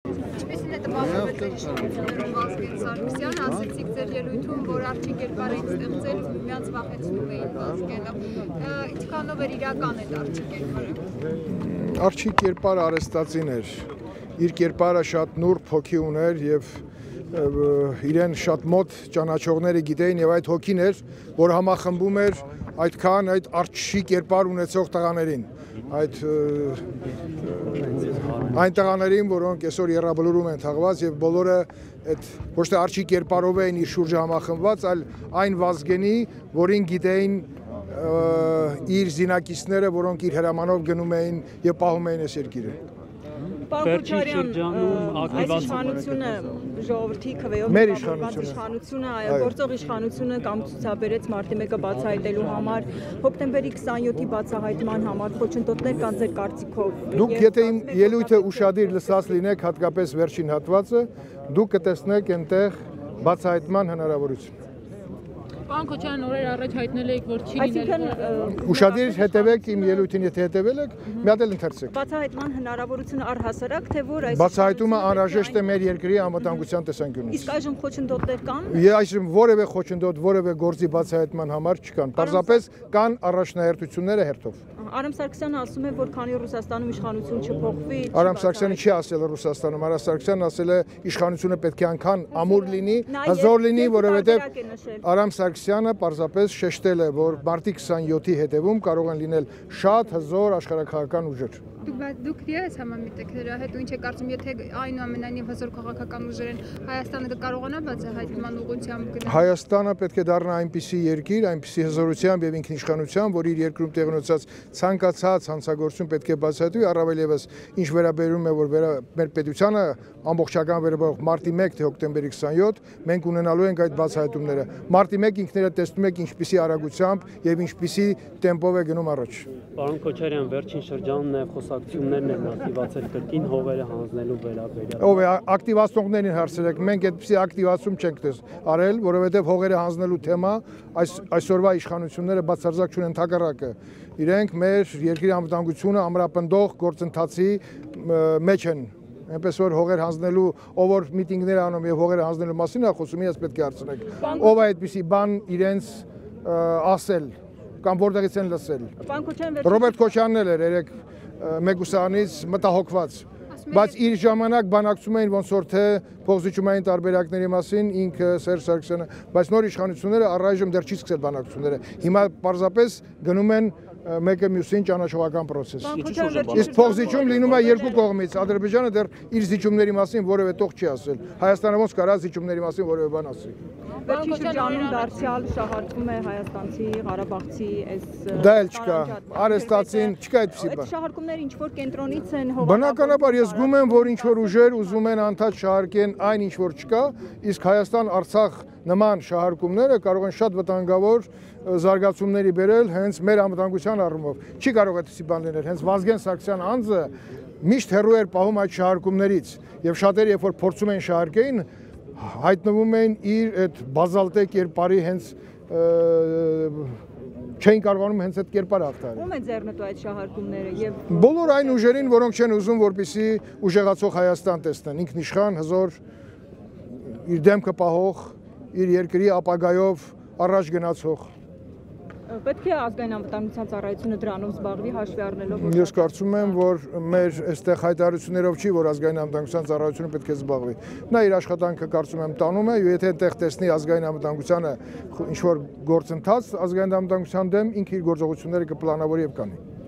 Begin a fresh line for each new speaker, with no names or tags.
Ինչպեսին է տպավորվել իշխանություններում Վազգեն Սարգսյանը, ասեցիք ձեր ելույթում, որ Արչի կերպար էին ստեղծել ու մյանց վախեցնում էին Վազգենով։ Ինչքանով էր իրական այդ Արչի կերպարը։
Արչի կերպարը արհեստածին էր, իր կերպարը շատ նուրբ հոգի ուներ եւ իրեն շատ մոտ ճանաչողները գիտեին եւ այդ հոգին էր, որ համախմբում էր այդքան այդ Արչի կերպար ունեցող տղաներին, այն տղաներին, որոնք այսօր եռաբլուրում են թաղված եւ բոլորը այդ ոչ թե Արչի կերպարով էին իր շուրջը համախմբված, այլ այն Վազգենի, որին գիտեին իր զինակիցները, որոնք իր հրամանով գնում էին եւ պահում էին այս երկիրը։
Այս իշխանությունը ժողովրդի քվեով իշխանությունը, գործող իշխանությունը կամ ցուցաբերեց մարտի 1-ը բացահայտելու համար, հոկտեմբերի 27-ի բացահայտման համար խոչընդոտներ կան ձեր կարծիքով։
Դուք եթե իմ ելույթը ուշադիր լսած լինեք, հատկապես վերջին հատվածը, դուք կտեսնեք այնտեղ բացահայտման հնարավորություն։
Պարոն Քոչարյան, օրեր առաջ հայտնել եք, որ չի լինել։
Ուշադիր հետևեք իմ ելույթին, եթե հետևել եք, մի հատ էլ ընթերցեք։
Բացահայտման հնարավորությունը առհասարակ, թե որ այս
բացահայտումը անհրաժեշտ է մեր երկրի անվտանգության տեսանկյունից։
Իսկ այժմ խոչընդոտներ կան։
Այժմ որևէ խոչընդոտ, որևէ գործի բացահայտման համար չկան։ Պարզապես կան առաջնահերթությունները հերթով։
Արամ Սարգսյանը ասում է, որ քանի Ռուսաստանում իշխանություն չփոխվի։
Արամ Սարգսյանը չի ասել Ռուսաստանում, Արամ Սարգսյանն ասել է իշխանությունը պետք է անգան ամուր լինի, հզոր լինի, որովհետև Արամ Սարգսյանը պարզապես շեշտել է, որ մարտի 27-ի հետևում կարող են լինել շատ հզոր աշխարհաքաղաքական ուժեր։
Դուք դիես համամիտ եք դրա հետ ու ինչ եք կարծում, եթե այնուամենայնիվ հզոր քաղաքական ուժեր են, Հայաստանը կարողանա բացահայտման ուղղությամբ գնալ։
Հայաստանը պետք է դառնա այնպիսի երկիր, այնպիսի հզորությամբ եւ ինքնիշխանությամբ, որ իր երկրում տեղի ունեցած ցանկացած հանցագործություն պետք է բացահայտվի, առավել եւս ինչ վերաբերում է, որ մեր պետությանը ամբողջական վերաբերող մարտի 1 թե հոկտեմբերի 27 մենք ունենալու ենք այդ բացահայտումները։ Մարտի 1 ինքներդ տեսնում եք ինչպիսի արագությամբ եւ ինչպիսի տեմպով է գնում առաջ։
Պարոն Քոչարյան, վերջին շրջանում նաեւ խոսակցություններն են ակտիվացել կրկին հողերը հանձնելու վերաբերյալ։
Ով է ակտիվացնողներին հարցրեք, մենք այդպիսի ակտիվացում չենք արել, որովհետեւ հողերը հանձնելու թեմա այսօրվա իշխանությունները բացարձակ չունեն, հակառակը։ Իրենք մեր երկրի անվտանգությունը ամրապնդող գործընթացի մեջ են։ Այնպես որ հողեր հանձնելու, ով որ միտինգներ անում եւ հողերը հանձնելու մասին է խոսում, ես պետք է հարցնեք։ Ով է այդպիսի բան իրենց ասել կամ որտեղից են լսել։ Ռոբերտ Քոչարյանն էր երեք Մեգուսյանից մտահոգված, բայց իր ժամանակ բանակցում էին ոնց որ թե փոխզիջումային տարբերակների մասին ինքը Սերժ Սարգսյանը, բայց նոր իշխանությունները առայժմ դեռ չի սկսել բանակցությունները։ Հիմա պարզապես գնում են մեկը մյուսին ճանաչողական process։ Իսկ փոխզիջում լինում է երկու կողմից։ Ադրբեջանը դեռ իր զիջումների մասին որևէ տող չի ասել։ Հայաստանը ոնց կարա զիջումների մասին որևէ բան ասի։
Վերջին շրջանում դարձյալ շահարկվում է հայաստանցի, ղարաբաղցի այս
դա էլ չկա, արհեստացին, չկա այդպիսի բան։
Այդ շահարկումները ինչ որ կենտրոնից են
Բնականաբար ես զգում եմ, որ ինչ որ ուժեր ուզում են անդադ շահարկեն այն ինչ որ չկա, իսկ Հայաստան-Արցախ նման շահարկումները կարող են շատ վտանգավոր զարգացումների բերել հենց մեր անվտանգության առումով։ Չի կարող այդպիսի բան լինել, հենց Վազգեն Սարգսյան անձը միշտ հեռու էր պահում այդ շահարկումներից եւ շատերը երբ որ փորձում են շահարկեին, հայտնվում էին իր այդ բազալտե կերպարի հենց չէին կարողանում հենց այդ կերպարը ախտարել։
Ո՞ւմ է ձեռնտու այդ շահարկումները եւ
բոլոր այն ուժերին, որոնք չեն ուզում, որպեսզի ուժեղացող Հայաստան տեսնեն, ինքնիշխան, հզոր, իր դեմքը պահող, իր երկրի ապագայով առաջ գնացող։
Պետք է ազգային անվտանգության ծառայությունը դրանով զբաղվի հաշվի առնելով։
Ես կարծում եմ, որ մեր այստեղ հայտարարություններով չի, որ ազգային անվտանգության ծառայությունը պետք է զբաղվի։ Նա իր աշխատանքը կարծում եմ տանում է, եւ եթե այնտեղ տեսնի ազգային անվտանգությանը ինչ որ գործընթաց ազգային անվտանգության դեմ, ինքը իր գործողությունները կպլանավորի եւ կանի։